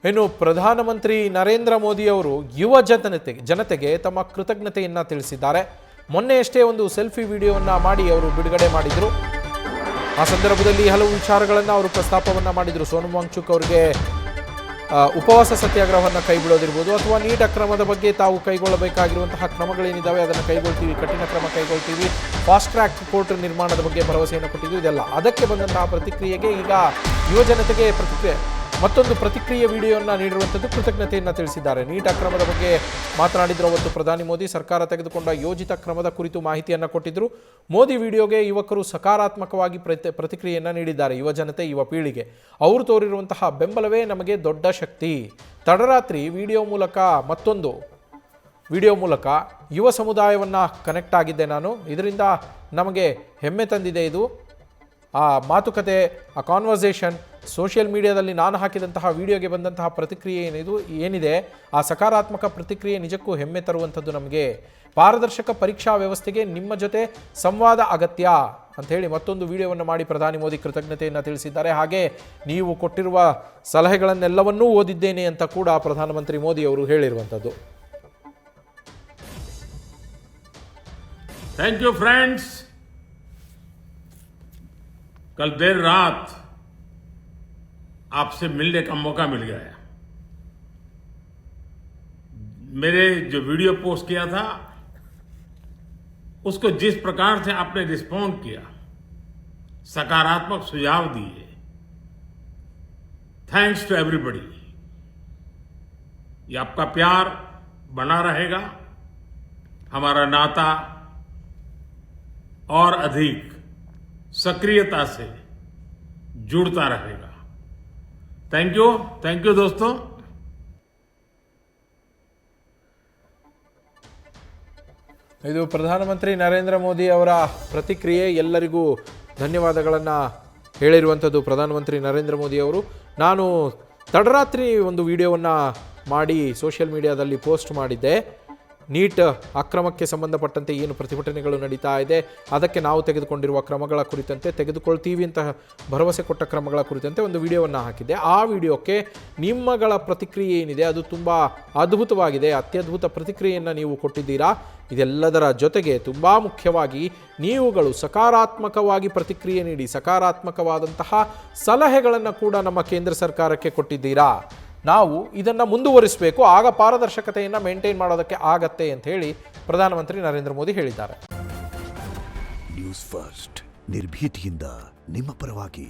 ಇನ್ನು ಪ್ರಧಾನಮಂತ್ರಿ ನರೇಂದ್ರ ಮೋದಿ ಅವರು ಯುವ ಜನತೆಗೆ ತಮ್ಮ ಕೃತಜ್ಞತೆಯನ್ನು ತಿಳಿಸಿದ್ದಾರೆ. ಮೊನ್ನೆಯಷ್ಟೇ ಒಂದು ಸೆಲ್ಫಿ ವಿಡಿಯೋವನ್ನು ಮಾಡಿ ಅವರು ಬಿಡುಗಡೆ ಮಾಡಿದರು. ಆ ಸಂದರ್ಭದಲ್ಲಿ ಹಲವು ವಿಚಾರಗಳನ್ನು ಅವರು ಪ್ರಸ್ತಾಪವನ್ನು ಮಾಡಿದರು. ಸೋನಂ ವಾಂಗ್ಚುಕ್ ಅವರಿಗೆ ಉಪವಾಸ ಸತ್ಯಾಗ್ರಹವನ್ನು ಕೈಬಿಡೋದಿರ್ಬೋದು ಅಥವಾ ನೀಟ್ ಅಕ್ರಮದ ಬಗ್ಗೆ ತಾವು ಕೈಗೊಳ್ಳಬೇಕಾಗಿರುವಂತಹ ಕ್ರಮಗಳೇನಿದ್ದಾವೆ ಅದನ್ನು ಕೈಗೊಳ್ತೀವಿ, ಕಠಿಣ ಕ್ರಮ ಕೈಗೊಳ್ತೀವಿ, ಫಾಸ್ಟ್ ಟ್ರ್ಯಾಕ್ ಕೋರ್ಟ್ ನಿರ್ಮಾಣದ ಬಗ್ಗೆ ಭರವಸೆಯನ್ನು ಕೊಟ್ಟಿದ್ದು ಇದೆಲ್ಲ. ಅದಕ್ಕೆ ಬಂದಂತಹ ಪ್ರತಿಕ್ರಿಯೆಗೆ ಈಗ ಯುವ ಜನತೆಗೆ ಮತ್ತೊಂದು ಪ್ರತಿಕ್ರಿಯೆ ವಿಡಿಯೋವನ್ನು ನೀಡಿರುವಂಥದ್ದು, ಕೃತಜ್ಞತೆಯನ್ನು ತಿಳಿಸಿದ್ದಾರೆ. ನೀಟ್ ಅಕ್ರಮದ ಬಗ್ಗೆ ಮಾತನಾಡಿದ್ರು ಅವತ್ತು ಪ್ರಧಾನಿ ಮೋದಿ. ಸರ್ಕಾರ ತೆಗೆದುಕೊಂಡ ಯೋಜಿತ ಕ್ರಮದ ಕುರಿತು ಮಾಹಿತಿಯನ್ನು ಕೊಟ್ಟಿದ್ದರು. ಮೋದಿ ವಿಡಿಯೋಗೆ ಯುವಕರು ಸಕಾರಾತ್ಮಕವಾಗಿ ಪ್ರತಿಕ್ರಿಯೆಯನ್ನು ನೀಡಿದ್ದಾರೆ. ಯುವ ಜನತೆ, ಯುವ ಪೀಳಿಗೆ ಅವರು ತೋರಿರುವಂತಹ ಬೆಂಬಲವೇ ನಮಗೆ ದೊಡ್ಡ ಶಕ್ತಿ. ತಡರಾತ್ರಿ ಮತ್ತೊಂದು ವಿಡಿಯೋ ಮೂಲಕ ಯುವ ಸಮುದಾಯವನ್ನು ಕನೆಕ್ಟ್ ಆಗಿದ್ದೆ ನಾನು. ಇದರಿಂದ ನಮಗೆ ಹೆಮ್ಮೆ ತಂದಿದೆ. ಇದು ಆ ಮಾತುಕತೆ, ಆ ಕಾನ್ವರ್ಸೇಷನ್, ಸೋಷಿಯಲ್ ಮೀಡಿಯಾದಲ್ಲಿ ನಾನು ಹಾಕಿದಂತಹ ವಿಡಿಯೋಗೆ ಬಂದಂತಹ ಪ್ರತಿಕ್ರಿಯೆ ಏನಿದೆ ಆ ಸಕಾರಾತ್ಮಕ ಪ್ರತಿಕ್ರಿಯೆ ನಿಜಕ್ಕೂ ಹೆಮ್ಮೆ ತರುವಂಥದ್ದು. ನಮಗೆ ಪಾರದರ್ಶಕ ಪರೀಕ್ಷಾ ವ್ಯವಸ್ಥೆಗೆ ನಿಮ್ಮ ಜೊತೆ ಸಂವಾದ ಅಗತ್ಯ ಅಂಥೇಳಿ ಮತ್ತೊಂದು ವಿಡಿಯೋವನ್ನು ಮಾಡಿ ಪ್ರಧಾನಿ ಮೋದಿ ಕೃತಜ್ಞತೆಯನ್ನು ತಿಳಿಸಿದ್ದಾರೆ. ಹಾಗೆ ನೀವು ಕೊಟ್ಟಿರುವ ಸಲಹೆಗಳನ್ನೆಲ್ಲವನ್ನೂ ಓದಿದ್ದೇನೆ ಅಂತ ಕೂಡ ಪ್ರಧಾನಮಂತ್ರಿ ಮೋದಿ ಅವರು ಹೇಳಿರುವಂಥದ್ದು. Thank you friends. कल देर रात आपसे मिलने का मौका मिल गया. मेरे जो वीडियो पोस्ट किया था उसको जिस प्रकार से आपने रिस्पॉन्ड किया, सकारात्मक सुझाव दिए, थैंक्स टू एवरीबॉडी. ये आपका प्यार बना रहेगा, हमारा नाता और अधिक सक्रियता से जुड़ता रहेगा. थैंक यू दोस्तों. ಇದು ಪ್ರಧಾನಮಂತ್ರಿ ನರೇಂದ್ರ ಮೋದಿ ಅವರ ಪ್ರತಿಕ್ರಿಯೆ. ಎಲ್ಲರಿಗೂ ಧನ್ಯವಾದಗಳನ್ನು ಹೇಳಿರುವಂಥದ್ದು ಪ್ರಧಾನಮಂತ್ರಿ ನರೇಂದ್ರ ಮೋದಿ ಅವರು. ನಾನು ತಡರಾತ್ರಿ ಒಂದು ವಿಡಿಯೋವನ್ನು ಮಾಡಿ ಸೋಷಿಯಲ್ ಮೀಡಿಯಾದಲ್ಲಿ ಪೋಸ್ಟ್ ಮಾಡಿದ್ದೆ. ನೀಟ್ ಅಕ್ರಮಕ್ಕೆ ಸಂಬಂಧಪಟ್ಟಂತೆ ಏನು ಪ್ರತಿಭಟನೆಗಳು ನಡೀತಾ ಇದೆ, ಅದಕ್ಕೆ ನಾವು ತೆಗೆದುಕೊಂಡಿರುವ ಕ್ರಮಗಳ ಕುರಿತಂತೆ, ತೆಗೆದುಕೊಳ್ತೀವಿ ಅಂತ ಭರವಸೆ ಕೊಟ್ಟ ಕ್ರಮಗಳ ಕುರಿತಂತೆ ಒಂದು ವಿಡಿಯೋವನ್ನು ಹಾಕಿದ್ದೆ. ಆ ವಿಡಿಯೋಕ್ಕೆ ನಿಮ್ಮಗಳ ಪ್ರತಿಕ್ರಿಯೆ ಏನಿದೆ ಅದು ತುಂಬ ಅದ್ಭುತವಾಗಿದೆ. ಅತ್ಯದ್ಭುತ ಪ್ರತಿಕ್ರಿಯೆಯನ್ನು ನೀವು ಕೊಟ್ಟಿದ್ದೀರಾ. ಇದೆಲ್ಲದರ ಜೊತೆಗೆ ತುಂಬ ಮುಖ್ಯವಾಗಿ ನೀವುಗಳು ಸಕಾರಾತ್ಮಕವಾಗಿ ಪ್ರತಿಕ್ರಿಯೆ ನೀಡಿ ಸಕಾರಾತ್ಮಕವಾದಂತಹ ಸಲಹೆಗಳನ್ನು ಕೂಡ ನಮ್ಮ ಕೇಂದ್ರ ಸರ್ಕಾರಕ್ಕೆ ಕೊಟ್ಟಿದ್ದೀರಾ. ನಾವು ಇದನ್ನು ಮುಂದುವರಿಸಬೇಕು, ಆಗ ಪಾರದರ್ಶಕತೆಯನ್ನು ಮೇಂಟೈನ್ ಮಾಡೋದಕ್ಕೆ ಆಗತ್ತೆ ಅಂತ ಹೇಳಿ ಪ್ರಧಾನಮಂತ್ರಿ ನರೇಂದ್ರ ಮೋದಿ ಹೇಳಿದ್ದಾರೆ. ನ್ಯೂಸ್ ಫಸ್ಟ್, ನಿರ್ಭೀತಿಯಿಂದ ನಿಮ್ಮ ಪರವಾಗಿ.